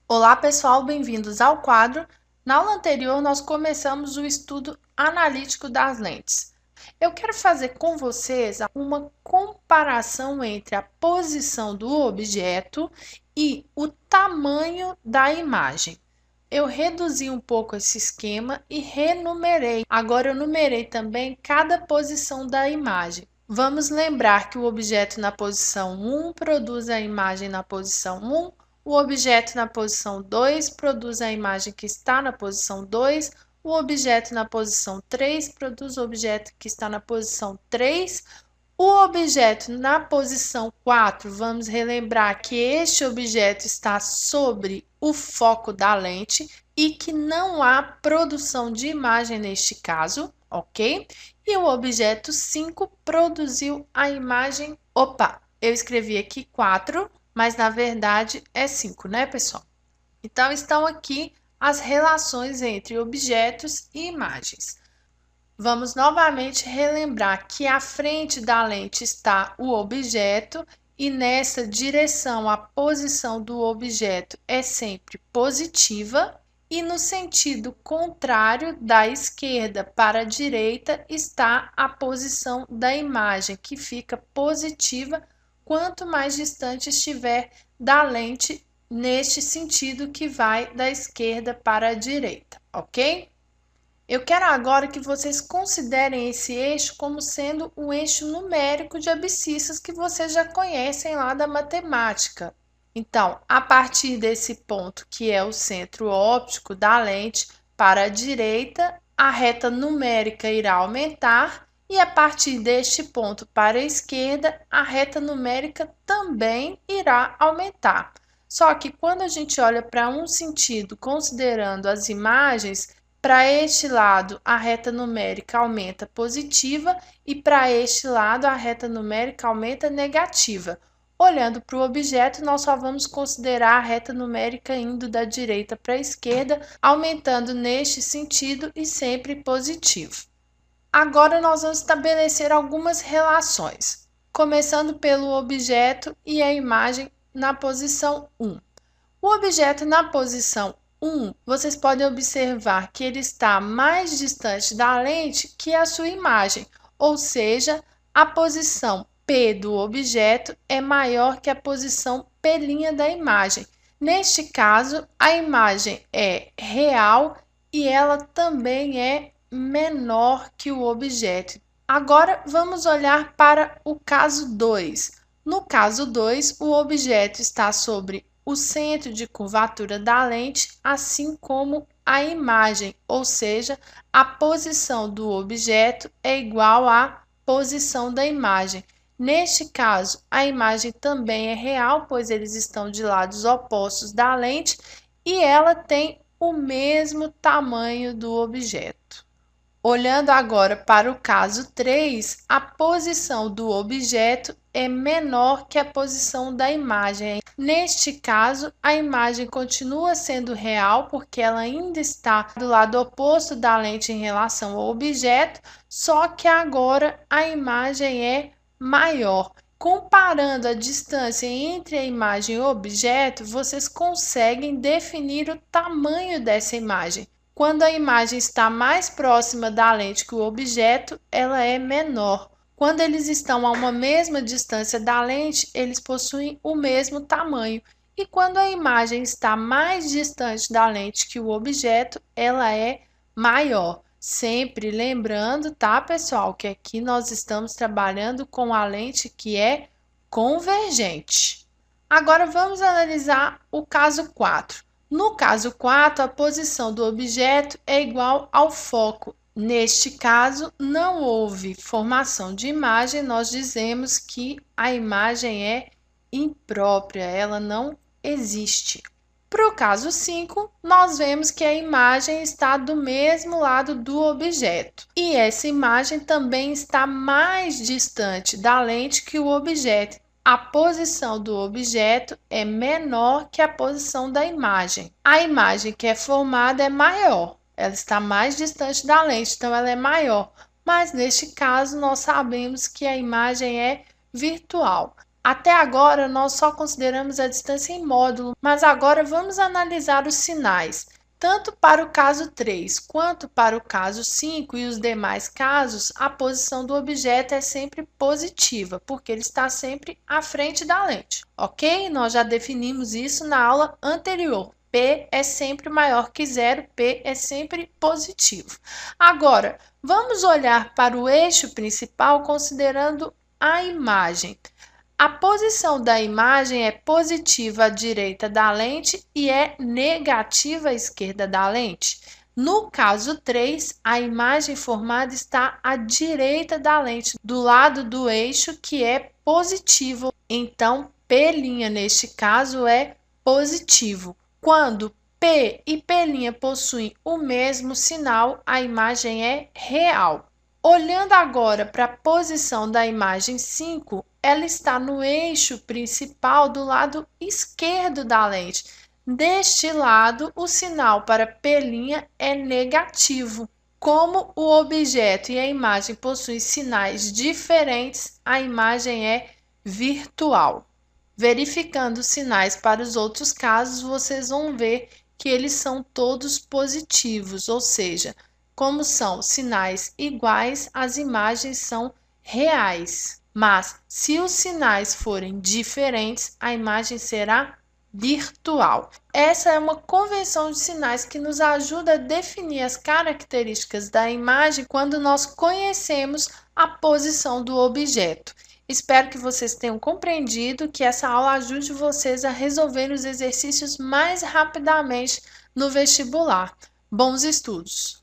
Olá pessoal, bem-vindos ao quadro. Na aula anterior, nós começamos o estudo analítico das lentes. Eu quero fazer com vocês uma comparação entre a posição do objeto e o tamanho da imagem. Eu reduzi um pouco esse esquema e renumerei. Agora eu numerei também cada posição da imagem. Vamos lembrar que o objeto na posição 1 produz a imagem na posição 1, o objeto na posição 2 produz a imagem que está na posição 2, o objeto na posição 3 produz o objeto que está na posição 3, o objeto na posição 4, vamos relembrar que este objeto está sobre o foco da lente e que não há produção de imagem neste caso, ok? E o objeto 5 produziu a imagem. Opa, eu escrevi aqui 4, mas na verdade é 5, né, pessoal? Então, estão aqui as relações entre objetos e imagens. Vamos novamente relembrar que à frente da lente está o objeto e nessa direção a posição do objeto é sempre positiva e no sentido contrário da esquerda para a direita está a posição da imagem, que fica positiva quanto mais distante estiver da lente, neste sentido que vai da esquerda para a direita, ok? Eu quero agora que vocês considerem esse eixo como sendo um eixo numérico de abscissas que vocês já conhecem lá da matemática. Então, a partir desse ponto, que é o centro óptico da lente, para a direita, a reta numérica irá aumentar, e a partir deste ponto para a esquerda, a reta numérica também irá aumentar. Só que quando a gente olha para um sentido, considerando as imagens, para este lado, a reta numérica aumenta positiva e para este lado, a reta numérica aumenta negativa. Olhando para o objeto, nós só vamos considerar a reta numérica indo da direita para a esquerda, aumentando neste sentido e sempre positivo. Agora nós vamos estabelecer algumas relações, começando pelo objeto e a imagem na posição 1. O objeto na posição 1, vocês podem observar que ele está mais distante da lente que a sua imagem, ou seja, a posição P do objeto é maior que a posição P' da imagem. Neste caso, a imagem é real e ela também é menor que o objeto. Agora, vamos olhar para o caso 2. No caso 2, o objeto está sobre o centro de curvatura da lente, assim como a imagem, ou seja, a posição do objeto é igual à posição da imagem. Neste caso, a imagem também é real, pois eles estão de lados opostos da lente e ela tem o mesmo tamanho do objeto. Olhando agora para o caso 3, a posição do objeto é menor que a posição da imagem. Neste caso, a imagem continua sendo real porque ela ainda está do lado oposto da lente em relação ao objeto, só que agora a imagem é maior. Comparando a distância entre a imagem e o objeto, vocês conseguem definir o tamanho dessa imagem. Quando a imagem está mais próxima da lente que o objeto, ela é menor. Quando eles estão a uma mesma distância da lente, eles possuem o mesmo tamanho. E quando a imagem está mais distante da lente que o objeto, ela é maior. Sempre lembrando, tá, pessoal, que aqui nós estamos trabalhando com a lente que é convergente. Agora vamos analisar o caso 4. No caso 4, a posição do objeto é igual ao foco. Neste caso, não houve formação de imagem, nós dizemos que a imagem é imprópria, ela não existe. Para o caso 5, nós vemos que a imagem está do mesmo lado do objeto. E essa imagem também está mais distante da lente que o objeto. A posição do objeto é menor que a posição da imagem. A imagem que é formada é maior, ela está mais distante da lente, então ela é maior. Mas neste caso, nós sabemos que a imagem é virtual. Até agora, nós só consideramos a distância em módulo, mas agora vamos analisar os sinais. Tanto para o caso 3 quanto para o caso 5 e os demais casos, a posição do objeto é sempre positiva, porque ele está sempre à frente da lente, ok? Nós já definimos isso na aula anterior. P é sempre maior que zero, P é sempre positivo. Agora, vamos olhar para o eixo principal considerando a imagem. A posição da imagem é positiva à direita da lente e é negativa à esquerda da lente. No caso 3, a imagem formada está à direita da lente, do lado do eixo que é positivo. Então, P' neste caso é positivo. Quando P e P' possuem o mesmo sinal, a imagem é real. Olhando agora para a posição da imagem 5, ela está no eixo principal do lado esquerdo da lente. Deste lado, o sinal para P' é negativo. Como o objeto e a imagem possuem sinais diferentes, a imagem é virtual. Verificando os sinais para os outros casos, vocês vão ver que eles são todos positivos, ou seja, como são sinais iguais, as imagens são reais. Mas, se os sinais forem diferentes, a imagem será virtual. Essa é uma convenção de sinais que nos ajuda a definir as características da imagem quando nós conhecemos a posição do objeto. Espero que vocês tenham compreendido, que essa aula ajude vocês a resolver os exercícios mais rapidamente no vestibular. Bons estudos!